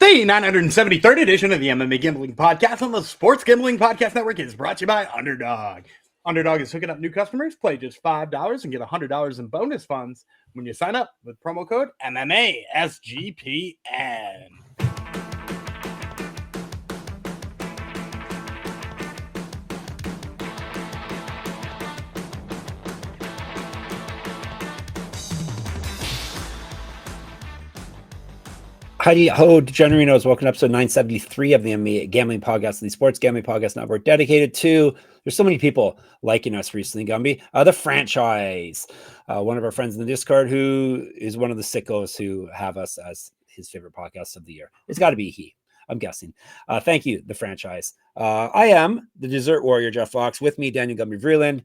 The 973rd edition of the MMA Gambling Podcast on the Sports Gambling Podcast Network is brought to you by Underdog. Underdog is hooking up new customers. Play just $5 and get $100 in bonus funds when you sign up with promo code MMA SGPN. Heidi Ho, Degenerinos, welcome to episode 973 of the MMA Gambling Podcast, the Sports Gambling Podcast Network, dedicated to, there's so many people liking us recently, Gumby, the franchise. One of our friends in the Discord who is one of the sickos who have us as his favorite podcast of the year. It's got to be he, I'm guessing. Thank you, the franchise. I am the Dessert Warrior, Jeff Fox. With me, Daniel Gumby Vreeland.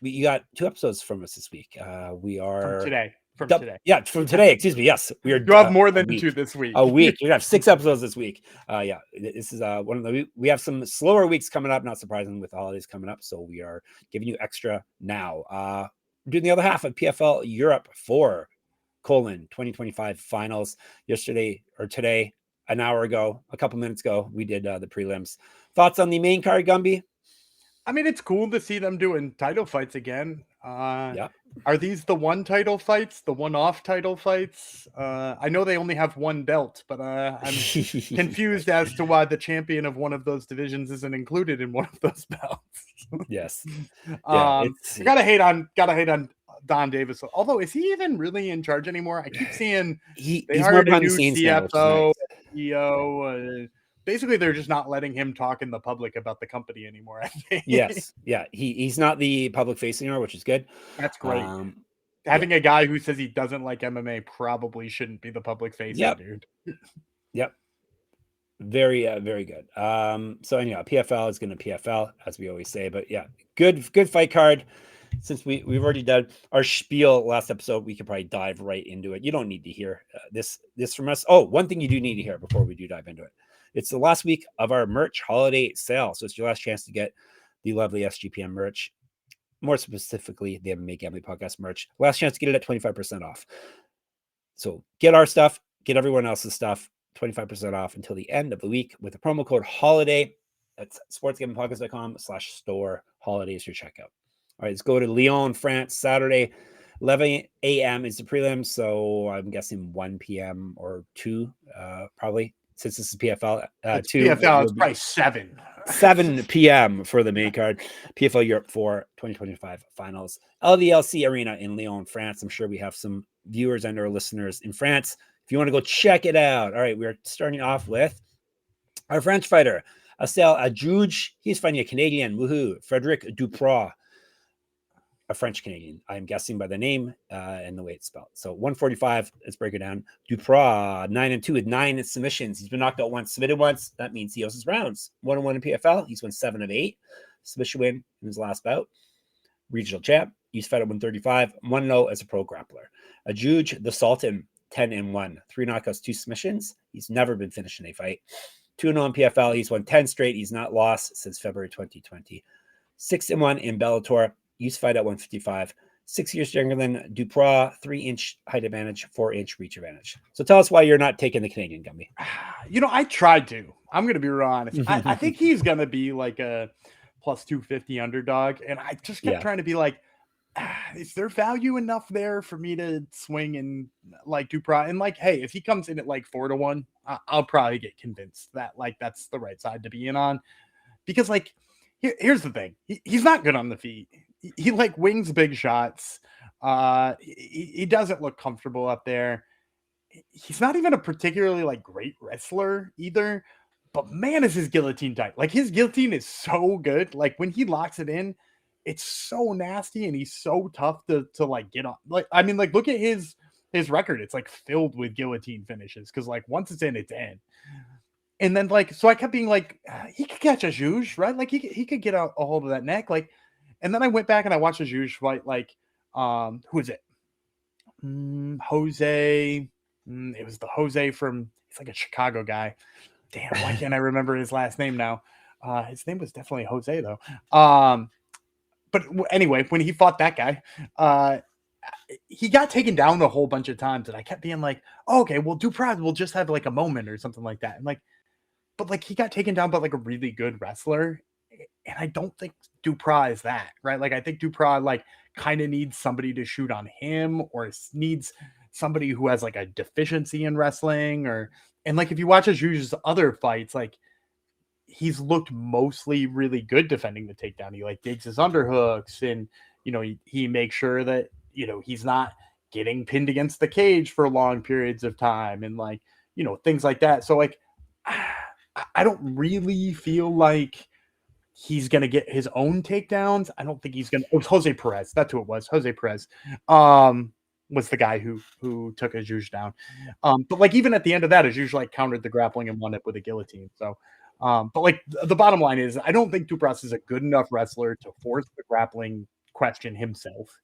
You got 2 episodes from us this week. We are... From today. Yeah, from today. Excuse me. Yes, we are. You have more than 2 this week. A week. We have 6 episodes this week. Yeah, this is one of the. We have some slower weeks coming up. Not surprising with the holidays coming up, so we are giving you extra now. We're doing the other half of PFL Europe for colon 2025 finals. Yesterday or today, an hour ago, a couple minutes ago, we did the prelims. Thoughts on the main card, Gumby? I mean, it's cool to see them doing title fights again. Yeah. Are these the one title fights, the one-off title fights? I know they only have one belt, but I'm confused as to why the champion of one of those divisions isn't included in one of those belts. Yes. Yeah, gotta hate on Don Davis. Although, is he even really in charge anymore? I keep seeing he's hired more a new CFO, nice. CEO. Basically, they're just not letting him talk in the public about the company anymore, I think. Yes. Yeah. He's not the public face anymore, which is good. That's great. Having a guy who says he doesn't like MMA probably shouldn't be the public face, dude. Yep. Very, very good. So anyhow, PFL is going to PFL, as we always say. But yeah, good fight card. Since we've already done our spiel last episode, we could probably dive right into it. You don't need to hear this from us. Oh, one thing you do need to hear before we do dive into it. It's the last week of our merch holiday sale. So it's your last chance to get the lovely SGPN merch. More specifically, the MMA Gambling Podcast merch. Last chance to get it at 25% off. So get our stuff, get everyone else's stuff, 25% off until the end of the week with the promo code HOLIDAY. That's sportsgamblingpodcast.com/store. Holiday is your checkout. All right, let's go to Lyon, France, Saturday. 11 a.m. is the prelim, so I'm guessing 1 p.m. or 2, probably. Since this is PFL, it's PFL, it's probably 7 p.m. for the main card. PFL Europe for 2025 finals. LDLC Arena in Lyon, France. I'm sure we have some viewers and or listeners in France. If you want to go check it out. All right, we're starting off with our French fighter, Asaël Adjoudj. He's fighting a Canadian. Woohoo. Frederik Dupras. A French Canadian, I'm guessing by the name and the way it's spelled. So 145, let's break it down. Dupras, 9-2 with 9 submissions. He's been knocked out once, submitted once. That means he owes his rounds. 1-1 in PFL. He's won 7 of 8. Submission win in his last bout. Regional champ. He's fought at 135. 1-0 as a pro grappler. Adjoudj, the Sultan, 10-1. 3 knockouts, 2 submissions. He's never been finished in a fight. 2-0 in PFL. He's won 10 straight. He's not lost since February 2020. 6-1 in Bellator. Used to fight at 155, 6 years younger than Dupras, 3-inch height advantage, 4-inch reach advantage. So tell us why you're not taking the Canadian, Gumby. I tried to. I'm going to be real honest. I think he's going to be like a plus 250 underdog. And I just kept trying to be like, is there value enough there for me to swing and like Dupras? And like, hey, if he comes in at like 4-1, I'll probably get convinced that like that's the right side to be in on. Because like, here's the thing. He's not good on the feet. He like wings big shots. He doesn't look comfortable up there. He's not even a particularly like great wrestler either, but man, is his guillotine tight. Like his guillotine is so good. Like when he locks it in, it's so nasty and he's so tough to like get on. Like, I mean, like look at his record. It's like filled with guillotine finishes. Cause like once it's in. And then like, so I kept being like, he could catch Adjoudj, right? Like he could get a hold of that neck. Like, and then I went back and I watched Adjoudj fight like, who is it? Jose. It was the Jose from, he's like a Chicago guy. Damn, why can't I remember his last name now? His name was definitely Jose though. But anyway, when he fought that guy, he got taken down a whole bunch of times, and I kept being like, oh, okay, well, Dupras will just have like a moment or something like that. And like, but like he got taken down by like a really good wrestler. And I don't think Dupras is that, right? Like, I think Dupras like kind of needs somebody to shoot on him, or needs somebody who has like a deficiency in wrestling, and like if you watch Adjoudj's other fights, like he's looked mostly really good defending the takedown. He like digs his underhooks, and he makes sure that he's not getting pinned against the cage for long periods of time, and like things like that. So like I don't really feel like he's gonna get his own takedowns. I don't think he's gonna. It was Jose Perez. That's who it was. Jose Perez was the guy who took Adjoudj down. But like even at the end of that, Adjoudj like countered the grappling and won it with a guillotine. So, but like the bottom line is, I don't think Dupras is a good enough wrestler to force the grappling question himself.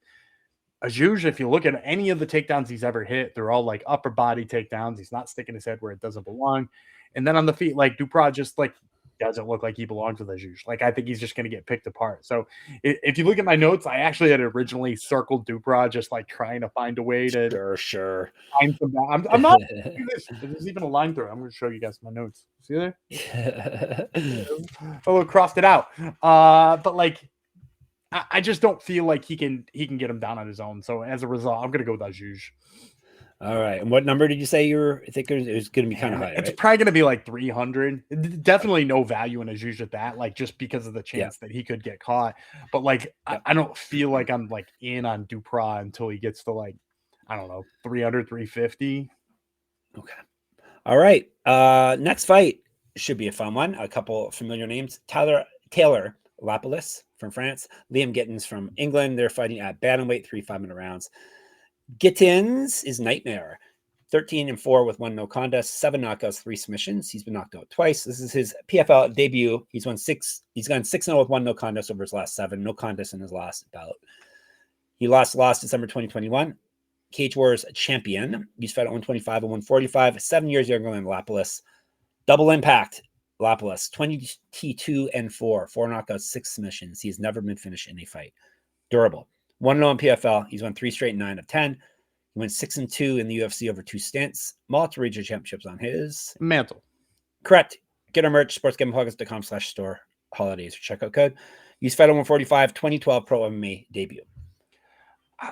Adjoudj, if you look at any of the takedowns he's ever hit, they're all like upper body takedowns. He's not sticking his head where it doesn't belong. And then on the feet, like Dupras just like doesn't look like he belongs with Adjoudj. Like I think he's just going to get picked apart. So if you look at my notes, I actually had originally circled Dupras, just like trying to find a way to sure. find some. I'm not. There's even a line through. I'm going to show you guys my notes. See there? Oh, crossed it out. But like, I just don't feel like he can get him down on his own. So as a result, I'm going to go with Adjoudj. All right. And what number did you say you were thinking? It was going to be kind of high, It's right? probably going to be like 300. Definitely no value in Adjoudj at that, like just because of the chance that he could get caught. But like, I don't feel like I'm like in on Dupras until he gets to like, I don't know, 300, 350. Okay. All right. Next fight should be a fun one. A couple familiar names. Taylor Lapilus from France, Liam Gittins from England. They're fighting at bantamweight, 3 5-minute rounds. Gittins is nightmare. 13-4 with 1 no contest, 7 knockouts, 3 submissions. He's been knocked out twice. This is his PFL debut. He's gone 6-0 with 1 no contest over his last 7. No contest in his last bout. He lost December 2021. Cage Wars champion. He's fought at 125 and 145. 7 years younger than Lapilus. Double impact. Lapilus 22-4. 4 knockouts, 6 submissions. He's never been finished in a fight. Durable. 1-0 in PFL. He's won 3 straight 9 of 10. He went 6-2 in the UFC over 2 stints. Multiple regional championships on his mantle. Correct. Get our merch, sportsgamblingpockets.com/store. Holidays or checkout code. Use Fight 145 2012 Pro MMA debut.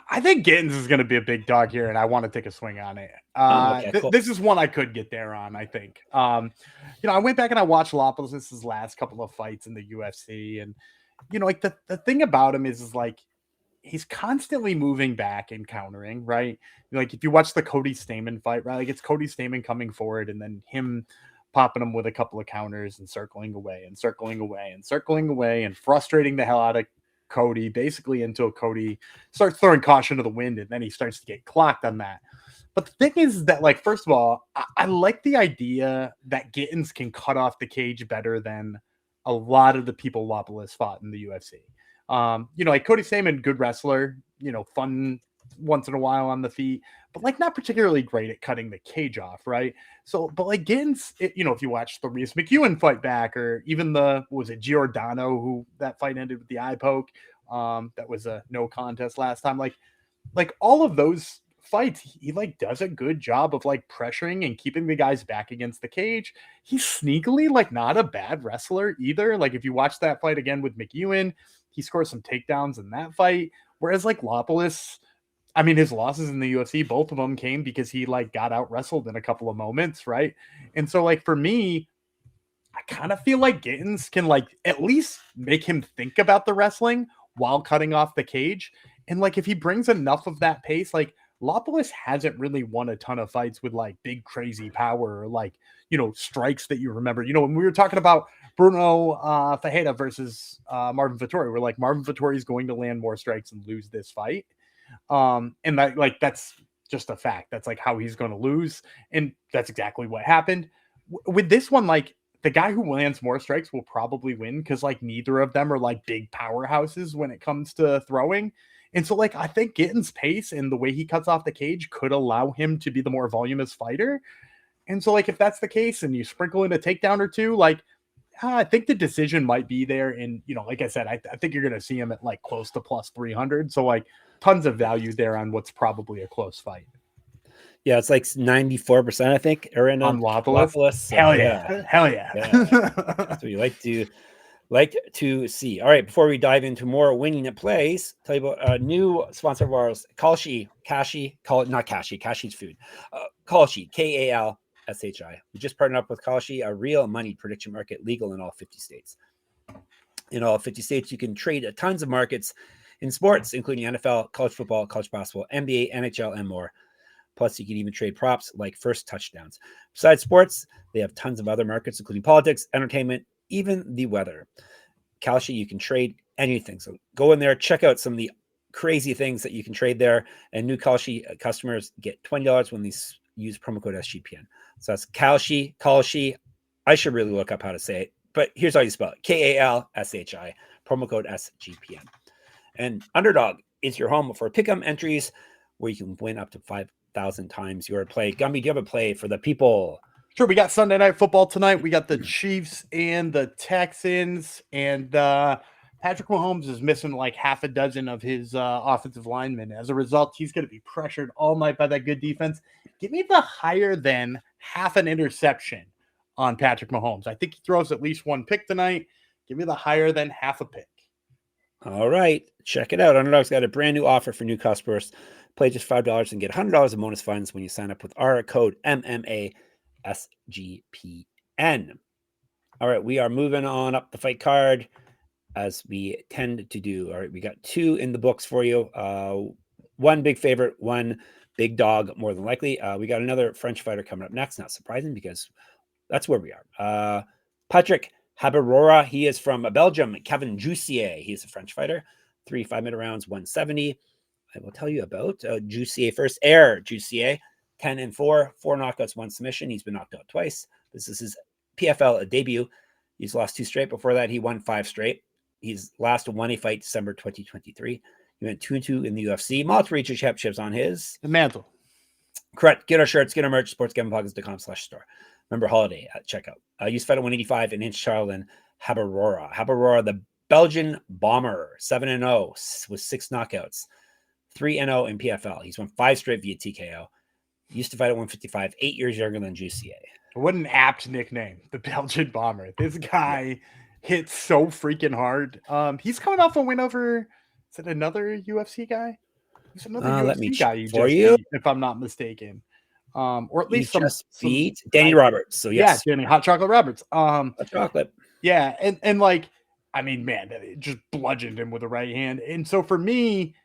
I think Gittins is going to be a big dog here, and I want to take a swing on it. Cool. This is one I could get there on, I think. I went back and I watched Lapilus' last couple of fights in the UFC, and like the thing about him is like he's constantly moving back and countering, right? Like if you watch the Cody Stamann fight, right? Like it's Cody Stamann coming forward and then him popping him with a couple of counters and circling away and circling away and circling away and frustrating the hell out of Cody, basically until Cody starts throwing caution to the wind, and then he starts to get clocked on that. But the thing is that, like, first of all, I like the idea that Gittins can cut off the cage better than a lot of the people Lapilus fought in the UFC. Like Cody Stamann, good wrestler, fun once in a while on the feet, but like not particularly great at cutting the cage off, right? So, but like Gittins, if you watch the Reese McEwen fight back, or even was it Giordano who that fight ended with the eye poke? That was a no contest last time. Like all of those fights, he like does a good job of like pressuring and keeping the guys back against the cage. He's sneakily like not a bad wrestler either. Like if you watch that fight again with McEwen, he scores some takedowns in that fight. Whereas like Lapilus, I mean, his losses in the UFC, both of them came because he like got out wrestled in a couple of moments, right? And so like for me, I kind of feel like Gittins can like at least make him think about the wrestling while cutting off the cage. And like if he brings enough of that pace, like Lapilus hasn't really won a ton of fights with like big crazy power or like strikes that you remember. When we were talking about Bruno Ferreira versus Marvin Vettori, we're like Marvin Vettori is going to land more strikes and lose this fight. And that like that's just a fact. That's like how he's going to lose, and that's exactly what happened with this one. Like the guy who lands more strikes will probably win because like neither of them are like big powerhouses when it comes to throwing. And so like I think Gittins' pace and the way he cuts off the cage could allow him to be the more voluminous fighter. And so like if that's the case and you sprinkle in a takedown or two, like I think the decision might be there. And like I said, I think you're going to see him at like close to plus 300. So like tons of value there on what's probably a close fight. Yeah, it's like 94%, I think, are in on Lapilus. So, Hell yeah. That's what you like to see. All right, before we dive into more winning at plays, tell you about a new sponsor of ours, Kalshi. Not Kashi. Kashi's food. Kalshi, Kalshi. We just partnered up with Kalshi, a real money prediction market, legal in all 50 states. In all 50 states, you can trade tons of markets in sports, including NFL, college football, college basketball, NBA, NHL, and more. Plus, you can even trade props like first touchdowns. Besides sports, they have tons of other markets, including politics, entertainment, even the weather. Kalshi, you can trade anything. So go in there, check out some of the crazy things that you can trade there. And new Kalshi customers get $20 when they use promo code SGPN. So that's Kalshi. I should really look up how to say it, but here's how you spell it. Kalshi, promo code SGPN. And Underdog is your home for pick'em entries where you can win up to 5,000 times your play. Gumby, do you have a play for the people? Sure. We got Sunday Night Football tonight. We got the Chiefs and the Texans, and Patrick Mahomes is missing like half a dozen of his offensive linemen. As a result, he's going to be pressured all night by that good defense. Give me the higher than half an interception on Patrick Mahomes. I think he throws at least one pick tonight. Give me the higher than half a pick. All right. Check it out. Underdog's got a brand new offer for new customers. Play just $5 and get $100 in bonus funds when you sign up with our code MMA SGPN. All right, we are moving on up the fight card as we tend to do. All right, we got two in the books for you. One big favorite, one big dog, more than likely. We got another French fighter coming up next. Not surprising because that's where we are. Patrick Habirora, he is from Belgium. Kevin Jousset, he is a French fighter. 3 5-minute rounds, 170. I will tell you about Jousset first. Jousset, 10-4, 4 knockouts, 1 submission. He's been knocked out twice. This is his PFL debut. He's lost 2 straight. Before that, he won 5 straight. He's last won a fight December 2023. He went 2-2 in the UFC. Multiple regional championships on his the mantle. Correct. Get our shirts, get our merch, sportsgamblingpockets.com/store. Remember holiday at checkout. Used fight at 185 in Inch Charlton. Habirora, the Belgian bomber, 7-0 with 6 knockouts, 3-0 in PFL. He's won 5 straight via TKO. Used to fight at 155, 8 years younger than Jousset. What an apt nickname, the Belgian bomber. This guy hits so freaking hard. He's coming off a win over, is it another UFC guy? There's another UFC guy you just beat, if I'm not mistaken. Or at least some beat Danny Roberts. So yes. Yeah, Danny Hot Chocolate Roberts. Hot chocolate. Yeah, and like, I mean, man, it just bludgeoned him with the right hand. And so for me,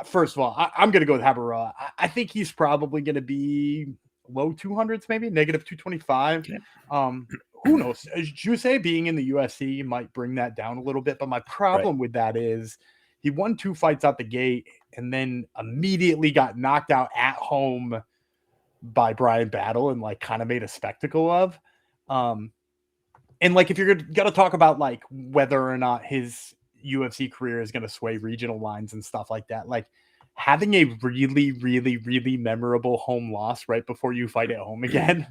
first of all, I'm going to go with Habirora. I think he's probably going to be low 200s, maybe negative 225. Okay. Who knows? Jousset being in the UFC might bring that down a little bit. But my problem with that is he won 2 fights out the gate and then immediately got knocked out at home by Brian Battle and like kind of made a spectacle of. And like, if you're going to talk about like whether or not his UFC career is going to sway regional lines and stuff like that, like having a really, really, really memorable home loss right before you fight at home again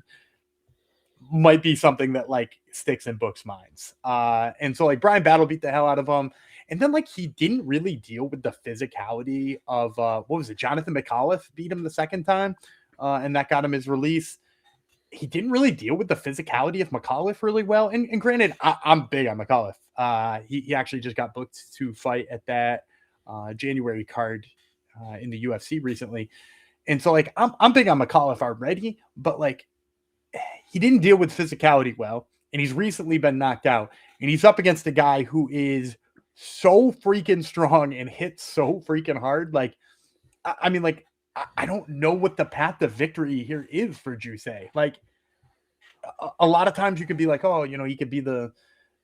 might be something that like sticks in books' minds. And so like Brian Battle beat the hell out of him. And then like he didn't really deal with the physicality of what was it? Jonathan McAuliffe beat him the second time. And that got him his release. He didn't really deal with the physicality of McAuliffe really well. And granted, I'm big on McAuliffe. He actually just got booked to fight at that January card in the UFC recently. And so like I'm big on McAuliffe already, but like he didn't deal with physicality well, and he's recently been knocked out. And he's up against a guy who is so freaking strong and hits so freaking hard. Like, I mean, like, I don't know what the path to victory here is for Jousset. Like, a lot of times you could be like, oh, you know, he could be the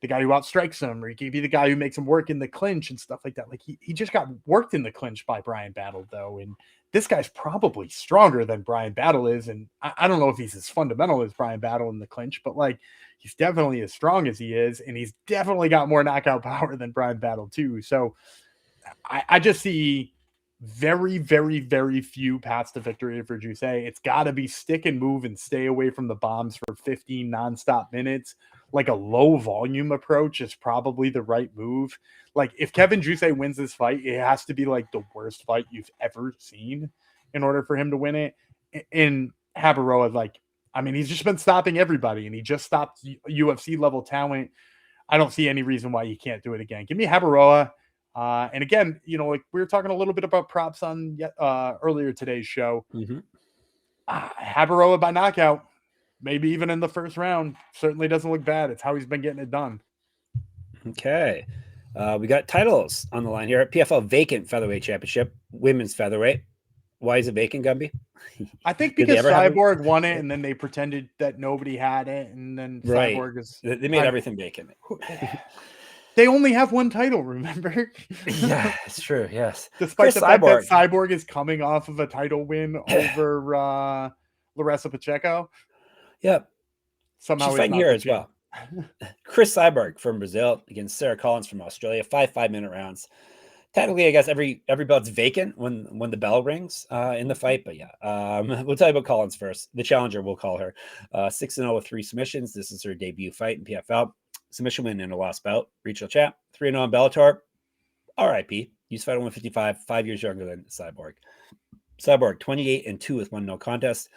guy who outstrikes him, or he could be the guy who makes him work in the clinch and stuff like that. Like, he just got worked in the clinch by Brian Battle, though. And this guy's probably stronger than Brian Battle is. And I don't know if he's as fundamental as Brian Battle in the clinch, but like, he's definitely as strong as he is. And he's definitely got more knockout power than Brian Battle, too. So I just see very, very, very few paths to victory for Jousset. It's got to be stick and move and stay away from the bombs for 15 nonstop minutes, like a low volume approach is probably the right move. Like if Kevin Jousset wins this fight, it has to be like the worst fight you've ever seen in order for him to win it. In Habirora, like, I mean, he's just been stopping everybody, and he just stopped UFC level talent. I don't see any reason why he can't do it again. Give me Habirora. And again, you know, like we were talking a little bit about props on earlier today's show. Habirora by knockout, maybe even in the first round, certainly doesn't look bad. It's how he's been getting it done. Okay. We got titles on the line here. PFL Vacant Featherweight Championship, Women's Featherweight. Why is it vacant, Gumby? I think because Cyborg won it, and then they pretended that nobody had it, and then Cyborg is... They made everything vacant. They only have one title, remember? Yeah, it's true, yes. Despite the fact that Cyborg is coming off of a title win over Larissa Pacheco. Yep. Somehow she's fighting here as well. Cris Cyborg from Brazil against Sarah Collins from Australia. 5-5-minute rounds. Technically, I guess every belt's vacant when the bell rings in the fight. But yeah, we'll tell you about Collins first. The challenger, we'll call her. 6-0 with 3 submissions. This is her debut fight in PFL. Submission win in a lost bout. Regional champ. 3-0 in Bellator. RIP. Used to fight at 155. 5 years younger than Cyborg. Cyborg 28-2 with 1 no contest.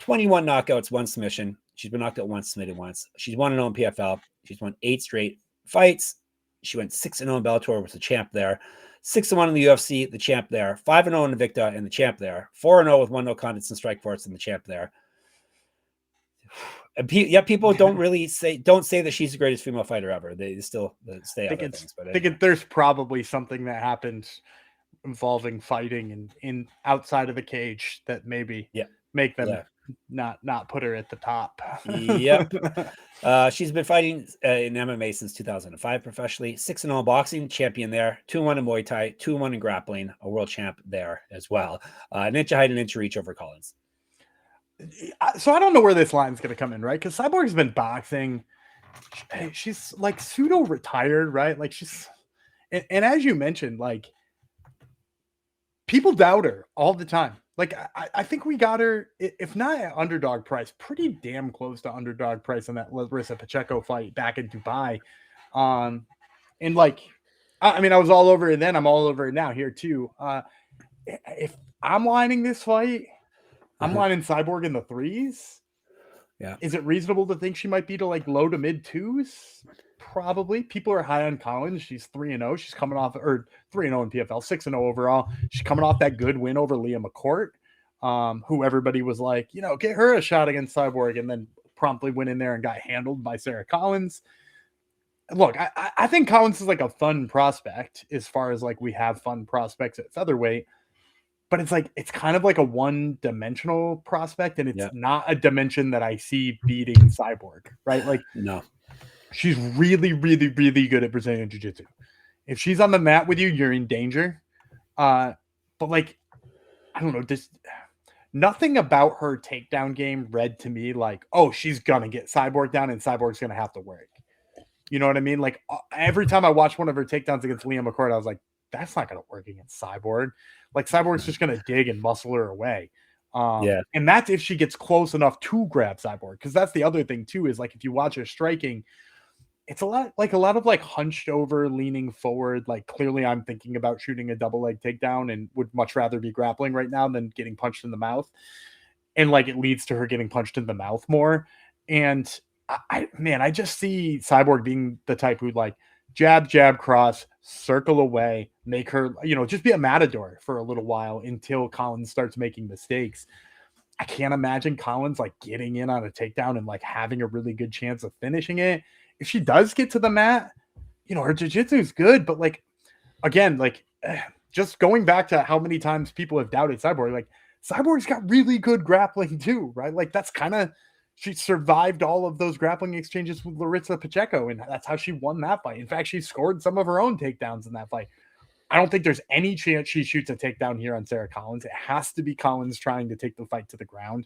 21 knockouts, 1 submission. She's been knocked out once, submitted once. She's 1-0 in PFL. She's won 8 straight fights. She went 6-0 in Bellator, was the champ there. 6-1 in the UFC, the champ there. 5-0 in Invicta, and the champ there. 4-0 with 1 no contest in Strikeforce, and the champ there. And people don't say that she's the greatest female fighter ever. They still stay out of things. But I think there's probably something that happened involving fighting and in outside of the cage that maybe make them not put her at the top. Yep. She's been fighting in MMA since 2005 professionally. 6-0 in boxing, champion there. 2-1 in Muay Thai, 2-1 in grappling, a world champ there as well. An inch of height, an inch of reach over Collins. So I don't know where this line's going to come in, right? Because Cyborg's been boxing. She's like pseudo retired, right? Like she's, and as you mentioned, like people doubt her all the time. Like I think we got her, if not at underdog price, pretty damn close to underdog price in that Larissa Pacheco fight back in Dubai. And like, I mean, I was all over it then. I'm all over it now here too. If I'm lining this fight, I'm lining Cyborg in the 3s. Yeah. Is it reasonable to think she might be to like low to mid 2s? Probably. People are high on Collins. She's 3-0. She's coming off, or 3-0 in PFL, 6-0 overall. She's coming off that good win over Leah McCourt, who everybody was like, you know, get her a shot against Cyborg, and then promptly went in there and got handled by Sarah Collins. Look, I think Collins is like a fun prospect as far as like we have fun prospects at featherweight. But it's like, it's kind of like a one-dimensional prospect, and it's not a dimension that I see beating Cyborg, right? Like, no, she's really, really, really good at Brazilian Jiu-Jitsu. If she's on the mat with you, you're in danger. But like, I don't know, just nothing about her takedown game read to me like, oh, she's gonna get Cyborg down, and Cyborg's gonna have to work. You know what I mean? Like every time I watched one of her takedowns against Leah McCourt, I was like, that's not gonna work against Cyborg. Like Cyborg's just going to dig and muscle her away. And that's if she gets close enough to grab Cyborg. Because that's the other thing too, is like, if you watch her striking, it's a lot of like hunched over, leaning forward. Like clearly I'm thinking about shooting a double leg takedown and would much rather be grappling right now than getting punched in the mouth. And like, it leads to her getting punched in the mouth more. And I just see Cyborg being the type who'd like jab, jab, cross, circle away, make her, you know, just be a matador for a little while until Collins starts making mistakes. I can't imagine Collins like getting in on a takedown and like having a really good chance of finishing it. If she does get to the mat, you know, her jiu-jitsu is good, but like, again, like just going back to how many times people have doubted Cyborg, like Cyborg's got really good grappling too, right? Like that's kind of, she survived all of those grappling exchanges with Larissa Pacheco, and that's how she won that fight. In fact, she scored some of her own takedowns in that fight. I don't think there's any chance she shoots a takedown here on Sarah Collins. It has to be Collins trying to take the fight to the ground.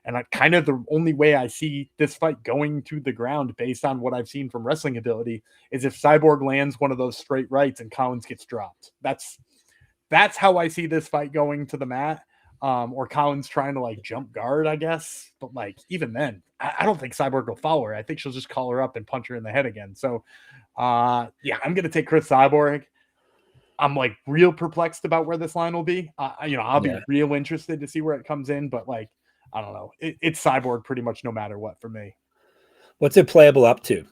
And kind of the only way I see this fight going to the ground based on what I've seen from wrestling ability is if Cyborg lands one of those straight rights and Collins gets dropped. That's how I see this fight going to the mat. or Collins trying to like jump guard, I guess. But like even then, I don't think Cyborg will follow her. I think she'll just call her up and punch her in the head again. So yeah, I'm gonna take Cris Cyborg. I'm like real perplexed about where this line will be. I'll be real interested to see where it comes in, but like I don't know. It's Cyborg pretty much no matter what for me. What's it playable up to,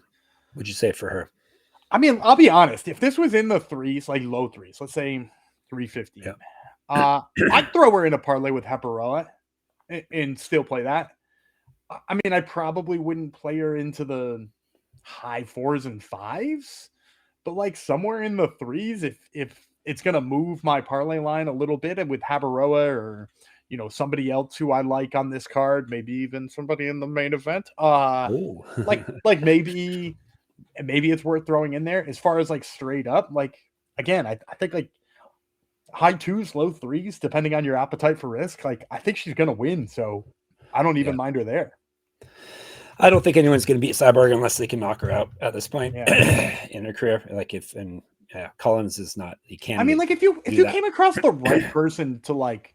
would you say, for her? I mean, I'll be honest. If this was in the threes, like low threes, let's say 350, I'd throw her in a parlay with Habirora and still play that. I mean, I probably wouldn't play her into the high 4s and 5s, but like somewhere in the 3s, if it's gonna move my parlay line a little bit, and with Habirora or somebody else who I like on this card, maybe even somebody in the main event, like maybe it's worth throwing in there. As far as like straight up, like again, I think like high 2s, low 3s, depending on your appetite for risk. Like I think she's gonna win, so I don't even mind her there. I don't think anyone's going to beat Cyborg unless they can knock her out at this point in her career. Like Collins is not. He can't. I mean, like if you came across the right person to like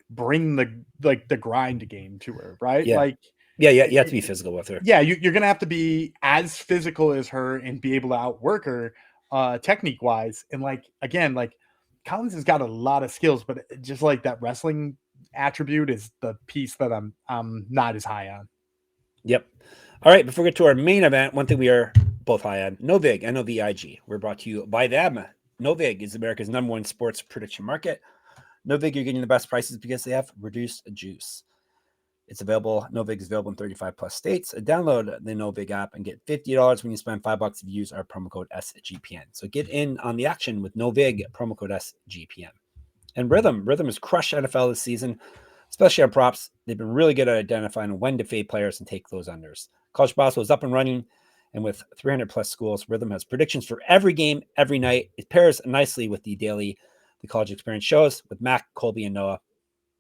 bring the grind game to her, right? Yeah. Like you have to be physical with her. Yeah, you're gonna have to be as physical as her and be able to outwork her technique wise. And like again, like Collins has got a lot of skills, but just like that wrestling attribute is the piece that I'm not as high on. Yep. All right. Before we get to our main event, one thing we are both high on: Novig, NOVIG. We're brought to you by them. Novig is America's #1 sports prediction market. Novig, you're getting the best prices because they have reduced juice. It's available. Novig is available in 35 plus states. Download the Novig app and get $50 when you spend $5 if you use our promo code SGPN. So get in on the action with Novig, promo code SGPN. And Rhythm has crushed NFL this season, especially on props. They've been really good at identifying when to fade players and take those unders. College basketball is up and running, and with 300 plus schools, Rhythm has predictions for every game, every night. It pairs nicely with the college experience shows with Mac, Colby, and Noah.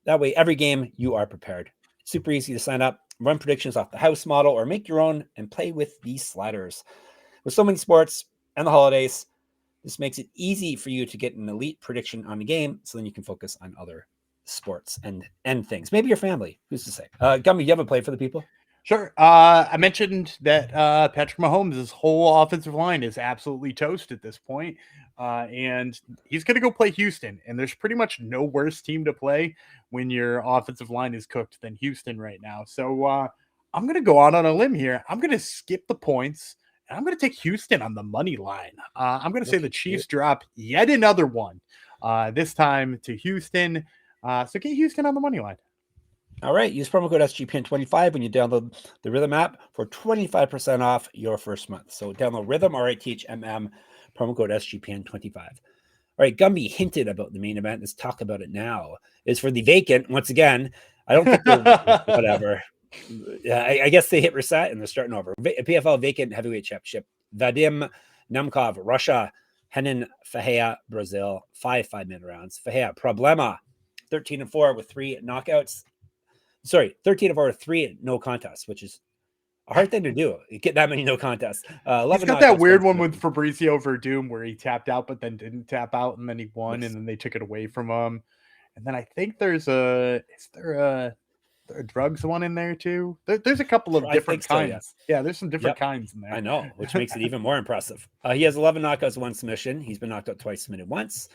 That way, every game you are prepared. It's super easy to sign up, run predictions off the house model, or make your own and play with these sliders. With so many sports and the holidays, this makes it easy for you to get an elite prediction on the game, so then you can focus on other sports and things. Maybe your family. Who's to say? Gumby, you have a play for the people? Sure. I mentioned that Patrick Mahomes' whole offensive line is absolutely toast at this point. And he's going to go play Houston. And there's pretty much no worse team to play when your offensive line is cooked than Houston right now. So I'm going to go out on a limb here. I'm going to skip the points. And I'm going to take Houston on the money line. I'm going to say the Chiefs drop yet another one, this time to Houston. So get Houston on the money line. All right. Use promo code SGPN25 when you download the Rhythm app for 25% off your first month. So download Rhythm, RITHMM, promo code SGPN25. All right. Gumby hinted about the main event. Let's talk about it now. It's for the vacant. Once again, I don't think whatever. I guess they hit reset and they're starting over. PFL vacant heavyweight championship. Vadim, Nemkov, Russia. Renan, Ferreira, Brazil. 5-minute rounds. Ferreira, Problema. 13-4 with 3 knockouts. 13-4 with 3 no contests, which is a hard thing to do. You get that many no contests. He's got that weird one with Fabricio Verdum where he tapped out, but then didn't tap out, and then he won, and then they took it away from him. And then I think there's a drugs one in there too. There's a couple of different kinds. So, yeah, there's some different kinds in there. I know, which makes it even more impressive. He has 11 knockouts, 1 submission. He's been knocked out twice, submitted once.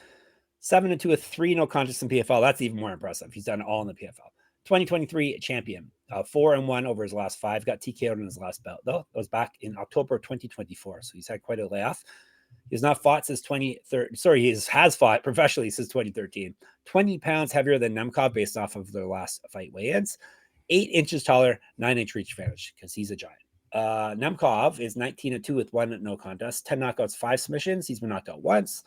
7-2 with 3 no contests in PFL. That's even more impressive. He's done it all in the PFL. 2023 champion, 4-1 over his last 5. Got TKO'd in his last bout, though. That was back in October 2024. So he's had quite a layoff. He has not fought since 2013. Sorry, he has fought professionally since 2013. 20 pounds heavier than Nemkov based off of their last fight weigh-ins. 8 inches taller, 9-inch reach advantage because he's a giant. Nemkov is 19-2 with 1 no contest, 10 knockouts, 5 submissions. He's been knocked out once.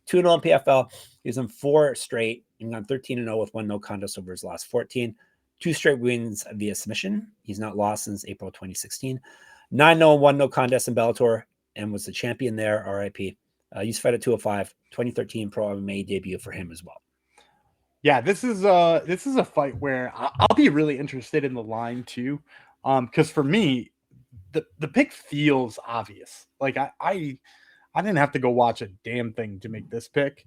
2-0 in PFL. He's in 4 straight. He's gone 13-0 with 1 no contest over his last 14. 2 straight wins via submission. He's not lost since April 2016. 9-0, 1 no contest in Bellator, and was the champion there. RIP. Used to fight at 205. 2013 Pro MMA debut for him as well. Yeah, this is a fight where I'll be really interested in the line too, because for me, the pick feels obvious. Like I didn't have to go watch a damn thing to make this pick.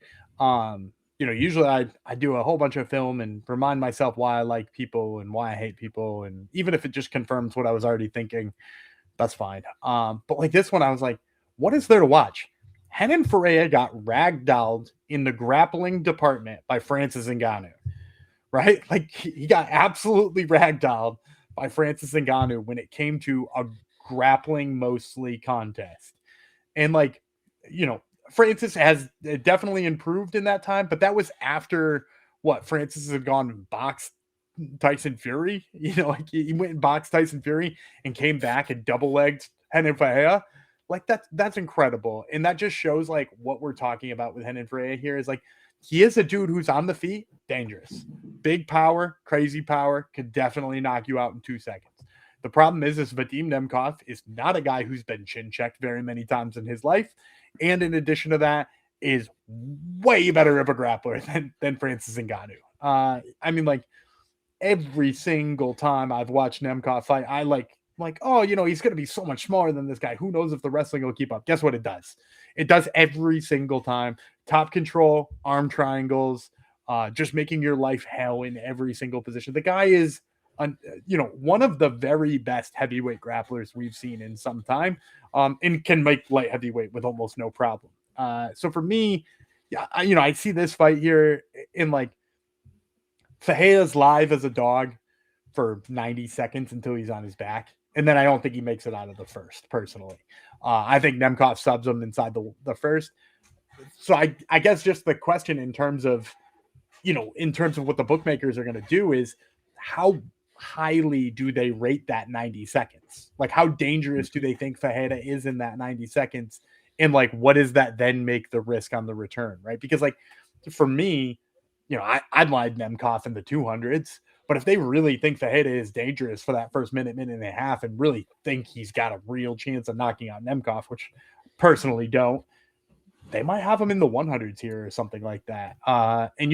usually I do a whole bunch of film and remind myself why I like people and why I hate people. And even if it just confirms what I was already thinking, that's fine. But like this one, I was like, what is there to watch? Renan Ferreira got ragdolled in the grappling department by Francis Ngannou, right? Like he got absolutely ragdolled by Francis Ngannou when it came to a grappling mostly contest. And like, Francis has definitely improved in that time, but that was after what Francis had gone and boxed Tyson Fury. Like he went and boxed Tyson Fury and came back and double legged Renan Ferreira. Like that's incredible. And that just shows like what we're talking about with Renan Ferreira here is like, he is a dude who's on the feet, dangerous, big power, crazy power, could definitely knock you out in 2 seconds. The problem is Vadim Nemkov is not a guy who's been chin checked very many times in his life. And in addition to that, is way better of a grappler than Francis Ngannou. I mean, like every single time I've watched Nemkov fight, I like, oh, he's going to be so much smaller than this guy. Who knows if the wrestling will keep up? Guess what it does? It does every single time. Top control, arm triangles, just making your life hell in every single position. The guy is, one of the very best heavyweight grapplers we've seen in some time, and can make light heavyweight with almost no problem. So for me, yeah, I see this fight here in like Ferreira's live as a dog for 90 seconds until he's on his back. And then I don't think he makes it out of the first, personally. I think Nemkov subs him inside the first. So I guess just the question in terms of what the bookmakers are going to do is how highly do they rate that 90 seconds? Like how dangerous do they think Ferreira is in that 90 seconds? And like, what does that then make the risk on the return? Right. Because like for me, I'd lie Nemkov in the 200s, but if they really think Ferreira is dangerous for that first minute and a half and really think he's got a real chance of knocking out Nemkov, which personally don't, they might have him in the 100s here or something like that. And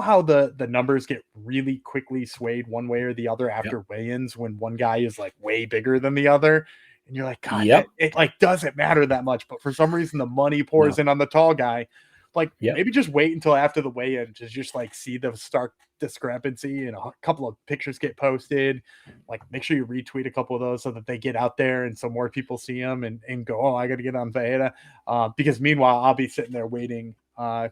how the numbers get really quickly swayed one way or the other after weigh-ins when one guy is like way bigger than the other. And you're like, God, it like doesn't matter that much. But for some reason, the money pours in on the tall guy. Like maybe just wait until after the weigh-in to just like see the stark discrepancy and a couple of pictures get posted. Like make sure you retweet a couple of those so that they get out there and so more people see them and go, oh, I got to get on Ferreira. Because meanwhile, I'll be sitting there waiting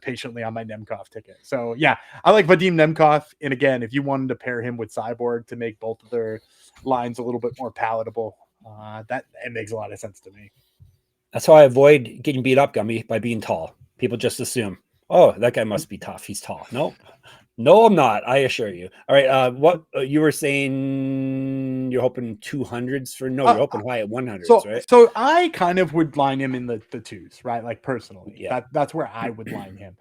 patiently on my Nemkov ticket. So yeah, I like Vadim Nemkov. And again, if you wanted to pair him with Cyborg to make both of their lines a little bit more palatable, that it makes a lot of sense to me. That's how I avoid getting beat up, Gumby, by being tall. People just assume, oh, that guy must be tough. He's tall. No, I'm not. I assure you. All right. What you were saying? You're hoping 200s for? No, you're hoping high at 100s, right? So I kind of would line him in the twos, right? Like personally, that's where I would line him.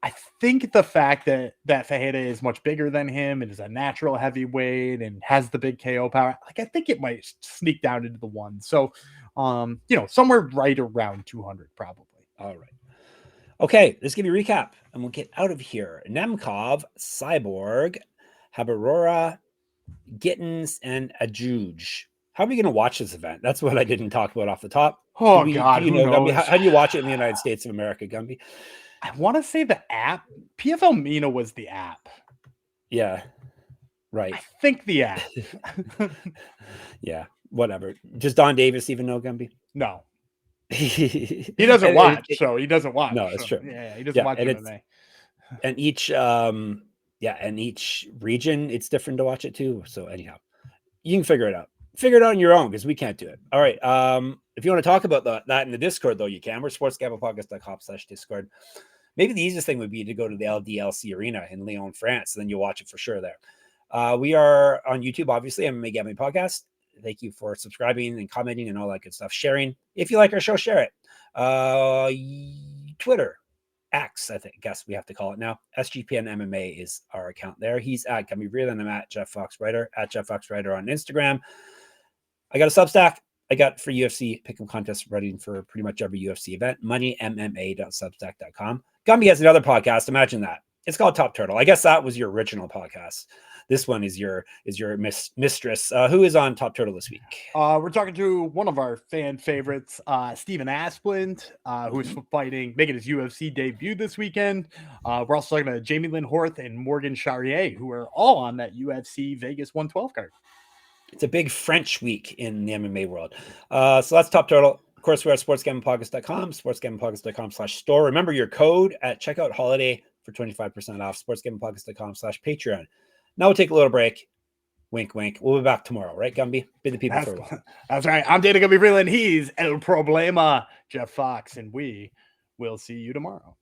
I think the fact that Ferreira is much bigger than him and is a natural heavyweight and has the big KO power, like I think it might sneak down into the ones. So, somewhere right around 200 probably. All right. Okay, let's give you a recap and we'll get out of here. Nemkov, Cyborg, Habirora, Gittins, and Adjoudj. How are we going to watch this event? That's what I didn't talk about off the top. Oh, God, who knows? Gumby, how do you watch it in the United States of America, Gumby? I want to say the app. PFL Mina was the app. Yeah, right. I think the app. Yeah, whatever. Does Don Davis even know, Gumby? No. He doesn't watch, so he doesn't watch. No, that's true. Yeah, he doesn't watch MMA. And each region, it's different to watch it too. So anyhow, you can figure it out. Figure it out on your own because we can't do it. All right. If you want to talk about that in the Discord, though, you can. We're sportsgamblingpodcast.com/Discord. Maybe the easiest thing would be to go to the LDLC Arena in Lyon, France. Then you'll watch it for sure there. We are on YouTube, obviously. MMA Gambling Podcast. Thank you for subscribing and commenting and all that good stuff. Sharing. If you like our show, share it. Twitter, X, guess we have to call it now. SGPN MMA is our account there. He's at Gumby Vreeland. I'm at Jeff Fox Writer, at Jeff Fox Writer on Instagram. I got a Substack. I got for UFC pick'em contests running for pretty much every UFC event. moneymma.substack.com. Gumby has another podcast. Imagine that. It's called Top Turtle. I guess that was your original podcast. this one is your mistress. Who is on Top Turtle this week? We're talking to one of our fan favorites, Steven Asplund, who's making his UFC debut this weekend. We're also talking to Jamie Lynn Horth and Morgan Charrier, who are all on that UFC Vegas 112 card. It's a big French week in the MMA world. So that's Top Turtle. Of course, we're at sportsgamblingpockets.com, sportsgamblingpockets.com/store. Remember your code at checkout holiday for 25% off, sportsgamblingpockets.com/Patreon. Now we'll take a little break. Wink, wink. We'll be back tomorrow, right, Gumby? Bid the people farewell. That's right. I'm Dana Gumby Vreeland. He's El Problema, Jeff Fox, and we will see you tomorrow.